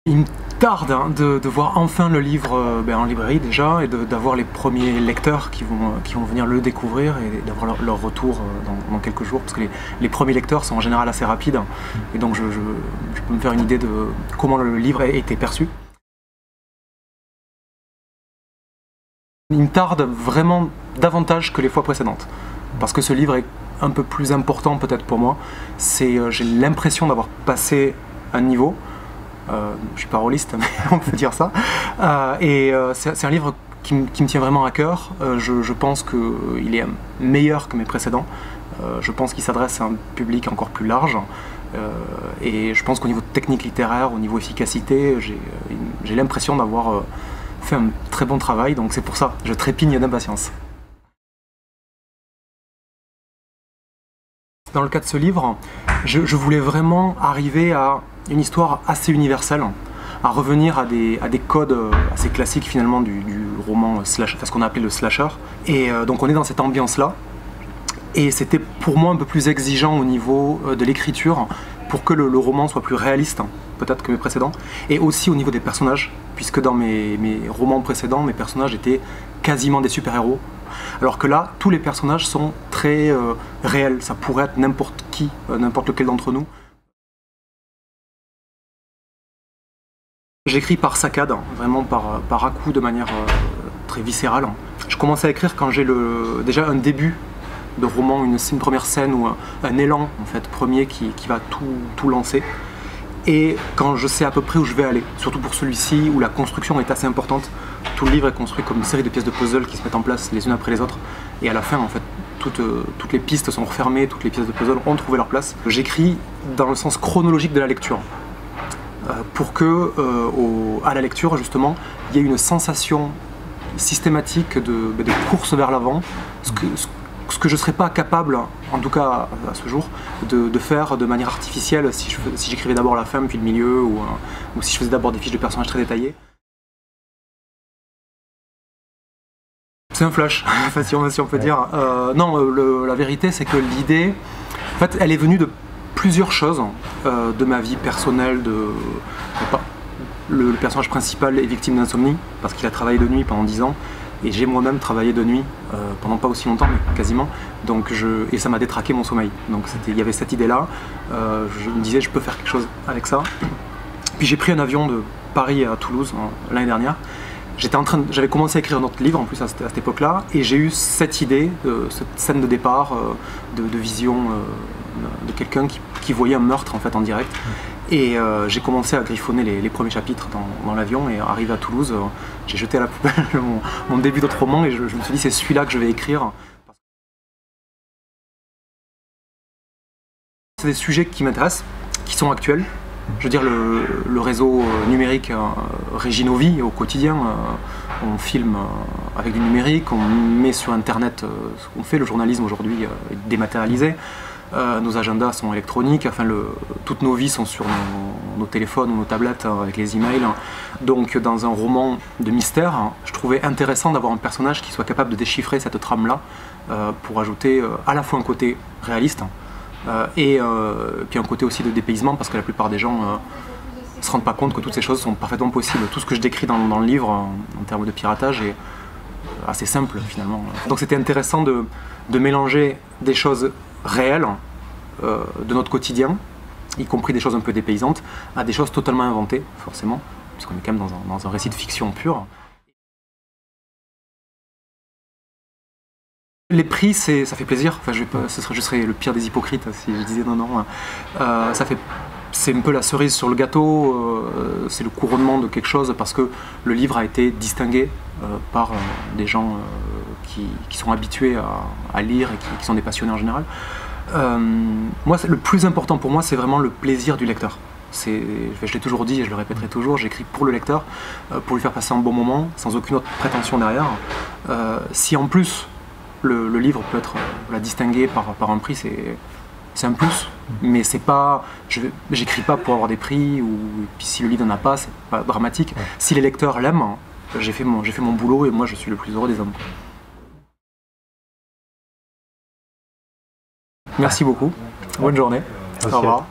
Il me tarde de voir enfin le livre en librairie déjà, et d'avoir les premiers lecteurs qui vont venir le découvrir et d'avoir leur retour dans quelques jours, parce que les premiers lecteurs sont en général assez rapides, et donc je peux me faire une idée de comment le livre a été perçu. Il me tarde vraiment davantage que les fois précédentes, parce que ce livre est un peu plus important peut-être pour moi. J'ai l'impression d'avoir passé un niveau. Je suis pas rôliste, mais on peut dire ça. C'est un livre qui me tient vraiment à cœur. Je pense qu'il est meilleur que mes précédents. Je pense qu'il s'adresse à un public encore plus large. Et je pense qu'au niveau technique littéraire, au niveau efficacité, j'ai l'impression d'avoir fait un très bon travail. Donc c'est pour ça, je trépigne d'impatience. Dans le cas de ce livre, je voulais vraiment arriver à une histoire assez universelle, à revenir à des codes assez classiques finalement du roman slash, enfin, ce qu'on a appelé le slasher. Et donc on est dans cette ambiance-là. Et c'était pour moi un peu plus exigeant au niveau de l'écriture, pour que le roman soit plus réaliste, peut-être que mes précédents, et aussi au niveau des personnages, puisque dans mes romans précédents, mes personnages étaient quasiment des super-héros. Alors que là, tous les personnages sont très réels, ça pourrait être n'importe qui, n'importe lequel d'entre nous. J'écris par saccades, vraiment par à-coups, de manière très viscérale. Je commence à écrire quand j'ai déjà un début de roman, une première scène ou un élan en fait, premier qui va tout lancer. Et quand je sais à peu près où je vais aller, surtout pour celui-ci où la construction est assez importante. Tout le livre est construit comme une série de pièces de puzzle qui se mettent en place les unes après les autres. Et à la fin, en fait, toutes les pistes sont refermées, toutes les pièces de puzzle ont trouvé leur place. J'écris dans le sens chronologique de la lecture. Pour que, à la lecture, justement, il y ait une sensation systématique de course vers l'avant, ce que je ne serais pas capable, en tout cas à ce jour, de faire de manière artificielle si j'écrivais d'abord la fin puis le milieu, ou si je faisais d'abord des fiches de personnages très détaillées. C'est un flash, si on peut dire. Non, la vérité c'est que l'idée, en fait, elle est venue de plusieurs choses, de ma vie personnelle. Le personnage principal est victime d'insomnie, parce qu'il a travaillé de nuit pendant 10 ans, et j'ai moi-même travaillé de nuit, pendant pas aussi longtemps, mais quasiment, et ça m'a détraqué mon sommeil. Donc il y avait cette idée-là, je me disais je peux faire quelque chose avec ça. Puis j'ai pris un avion de Paris à Toulouse l'année dernière. J'avais commencé à écrire notre livre en plus à cette époque-là, et j'ai eu cette idée, cette scène de départ, de vision de quelqu'un qui voyait un meurtre en fait en direct. Et j'ai commencé à griffonner les premiers chapitres dans l'avion, et arrivé à Toulouse, j'ai jeté à la poubelle mon début d'autre roman, et je me suis dit c'est celui-là que je vais écrire. C'est des sujets qui m'intéressent, qui sont actuels. Je veux dire, le réseau numérique régit nos vies au quotidien. On filme avec du numérique, on met sur internet ce qu'on fait. Le journalisme aujourd'hui est dématérialisé. Nos agendas sont électroniques, enfin toutes nos vies sont sur nos téléphones ou nos tablettes avec les emails. Donc dans un roman de mystère, je trouvais intéressant d'avoir un personnage qui soit capable de déchiffrer cette trame-là, pour ajouter à la fois un côté réaliste, et puis un côté aussi de dépaysement, parce que la plupart des gens ne se rendent pas compte que toutes ces choses sont parfaitement possibles. Tout ce que je décris dans le livre en termes de piratage est assez simple finalement. Donc c'était intéressant de mélanger des choses réelles de notre quotidien, y compris des choses un peu dépaysantes, à des choses totalement inventées, forcément, puisqu'on est quand même dans un récit de fiction pure. Les prix, ça fait plaisir. Enfin, je serais le pire des hypocrites si je disais non. C'est un peu la cerise sur le gâteau, c'est le couronnement de quelque chose, parce que le livre a été distingué par des gens qui sont habitués à lire et qui sont des passionnés en général. Moi, le plus important pour moi, c'est vraiment le plaisir du lecteur. Je l'ai toujours dit et je le répéterai toujours, j'écris pour le lecteur, pour lui faire passer un bon moment, sans aucune autre prétention derrière. Si en plus le livre peut être distingué par un prix, c'est un plus, mais c'est pas, j'écris pas pour avoir des prix, ou puis si le livre n'en a pas, c'est pas dramatique. Si les lecteurs l'aiment, j'ai fait mon boulot, et moi je suis le plus heureux des hommes. Merci beaucoup, bonne journée, au revoir.